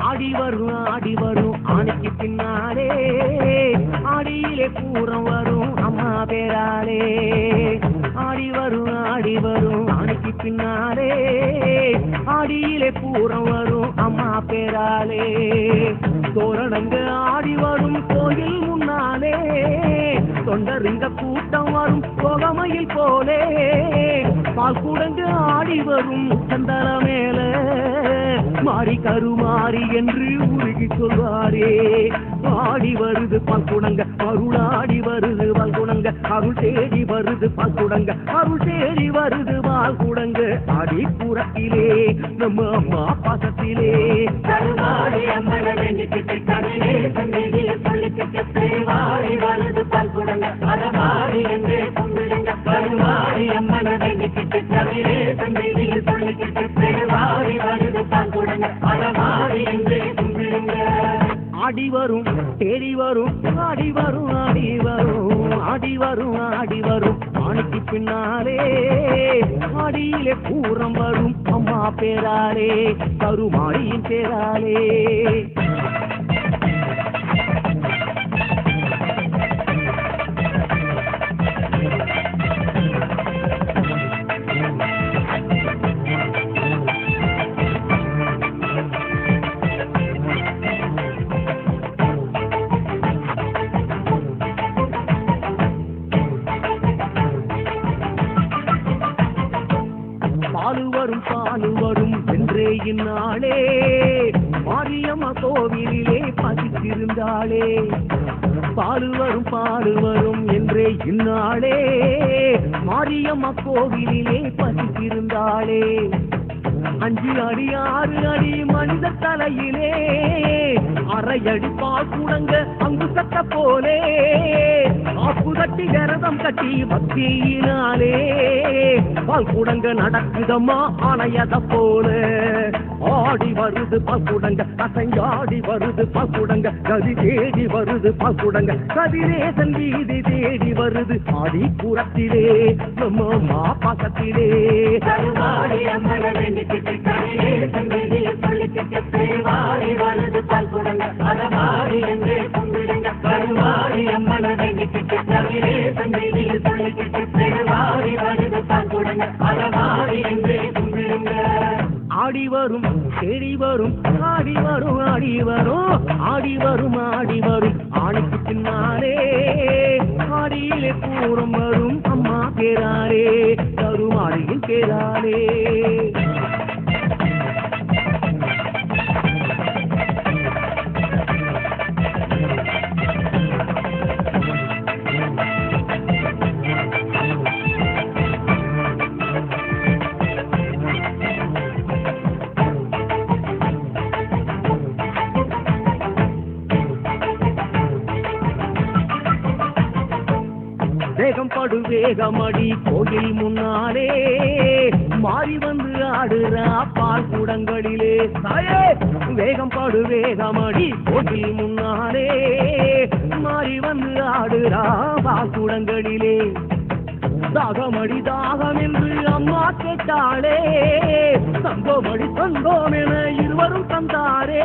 ஆடி வரும் ஆணைக்கு பின்னாலே ஆடியிலே பூரம் வரும் அம்மா பேராலே ஆடி வரும் ஆணைக்கு பின்னாலே ஆடியிலே பூரம் வரும் அம்மா பேராலே தோரணங்க ஆடி வரும் கோயில் முன்னாலே தொண்டருங்க கூட்டம் வரும் கோகமையில் போலே பால் கூடங்கு ஆடி வரும் சந்தன மேல மாறி கருமாறி என்று உருகி சொல்வாரே ஆடி வருது பல்குணங்க அருளாடி வருது பல்குணங்க அருள் தேடி வருது பல்குணங்க அருள் தேடி வருது பால்குடங்க ஆடி புறத்திலே நம்ம அம்மா பாசத்திலே கருமாடி அம்மன வேண்டிக்கிட்டு கவிலே சந்நிதியை சொல்லிக்கிட்டு வாடி வருது பல்குடங்க அதமாடி என்று கும்பிடுங்க கருமாடி அம்மன வேண்டிக்கிட்டு கவிலே சந்நிதியை சொல்லிக்கிட்டு வாடி வருது பல்குடங்க அதமாடி என்று கும்பிடுங்க ஆடி வரும் தேடி வரும் ஆடி வரும் ஆடி வரும் ஆடி வரும் ஆடி வரும் ஆணைக்கு பின்னாலே ஆடியிலே பூரம் வரும் அம்மா பேராலே கருமாரியின் பேராலே பாலு வரும் என்றே இந்நாளே மாரியம்மா கோவிலிலே பசித்திருந்தாளே பாலு வரும் என்றே இந்நாளே மாரியம்மா கோவிலிலே பசித்திருந்தாளே 5 அடி 6 அடி மனித தலையிலே அரை அடி பால் கூடங்க அங்கு சட்ட போலே ஆப்பு கட்டி கரதம் கட்டி பக்தியினாலே பால் கூடங்க நடக்குதம்மா ஆணையத போல ஆடி வருது பால் கூடங்க அசையாடி வருது பால் கூடங்க கதி தேடி வருது பால் கூடங்க கதிரேசன் வீதி தேடி வருது ஆடி புறத்திலே நம்ம அம்மா பாசத்திலே கவிலே சந்நிதியை சொல்லிக்கிட்டு வாடி வருது பல்குடங்க அதமாடி என்று கும்பிடுங்க கருமாடி அம்மன வேண்டிக்கிட்டு கவிலே சந்நிதியை சொல்லிக்கிட்டு வாடி வருது பல்குடங்க அதமாடி என்று கும்பிடுங்க ஆடி வரும் தேடி வரும் ஆடி வரும் ஆடி வரும் ஆடி வரும் ஆடி வரும் ஆணைக்கு பின்னாலே ஆடியிலே பூரம் வரும் அம்மா பேராலே கருமாரியின் பேராலே வேகம் படு வேகமடி கோயில் முன்னாலே மாறி வந்து ஆடுறா பால் கூடங்களிலே தாயே வேகம் படு வேகமடி கோயில் முன்னாலே மாறி வந்து ஆடுறா பால் கூடங்களிலே தாகமடி தாகம் என்று அம்மா கேட்டாளே தங்கமடி தந்தோம் என இருவரும் தந்தாரே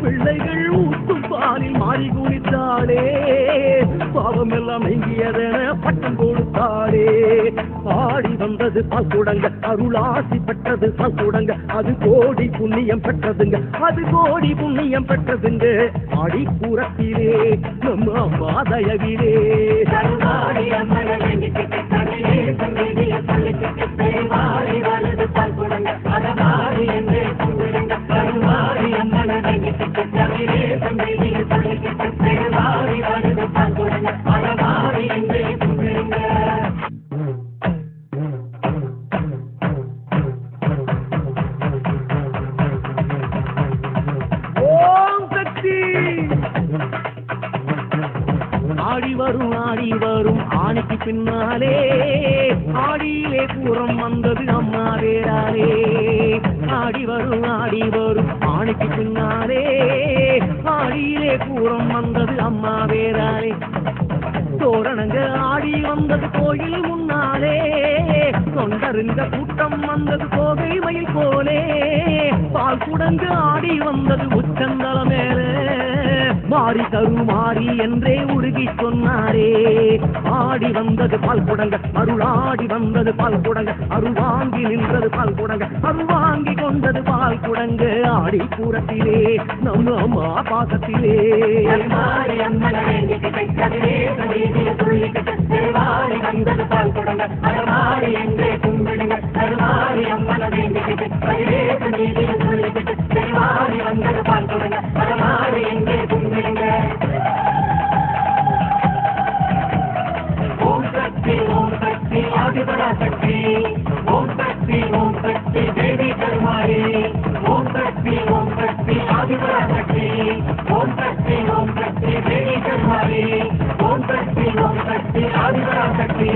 பிள்ளைகள் ஊற்றும் பாலில் மாறி குளித்தாளே பாவம் எல்லாம் நீங்கியதென பட்டம் கொடுத்தாளே ஆடி வந்தது பால் கூடங்க அருளாசி பெற்றது பால் கூடங்க அது கோடி புண்ணியம் பெற்றதுங்க அது கோடி புண்ணியம் பெற்றதுங்க ஆடி புறத்திலே நம்ம அம்மா தயவிலே கவிலே சந்நிதியை சொல்லிக்கிட்டு வாடி வருது பல்குடங்க அதமாடி என்று கும்பிடுங்க கருமாடி அம்மன வேண்டிக்கிட்டு கவிலே சந்நிதியை சொல்லிக்கிட்டு வாடி வருது பல்குடங்க அதமாடி என்று கும்பிடுங்க ஆடி வரும் ஆணைக்கு பின்னாலே ஆடியிலே பூரம் வந்தது அம்மா வேறாலே ஆடி வரும் ஆணைக்கு பின்னாலே ஆடியிலே பூரம் வந்தது அம்மா வேறாலே தோரணங்க ஆடி வந்தது கோயில் முன்னாலே தொண்டருங்க கூட்டம் வந்தது கோகை மயில் போலே பால் குடங்கு ஆடி வந்தது உச்சந்தல மேலே மாறி தருமாறி என்றே உருகி சொன்னாரே ஆடி வந்தது பால் குடங்க அருளாடி வந்தது பால் குடங்க அருள் வாங்கி நின்றது பால் குடங்க அருள் வாங்கி கொண்டது பால் குடங்க ஆடி பூரத்திலே நம்ம அம்மா பாசத்திலே வந்தது பால் குடங்க அருளாடி என்றே கும்பிடுங்க அருளாடி அம்மன வேண்டிக்கிட்டு திருவாரி வந்தது பால் குடங்க அருளாடி என்றே கும்பிடுங்க ஓம் சக்தி ஆதிபரா சக்தி ஓம் சக்தி தேவி கருமாரி ஓம் சக்தி ஆதிபரா சக்தி ஓம் சக்தி தேவி கருமாரி ஓம் சக்தி ஆதிபரா சக்தி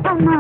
அம்மா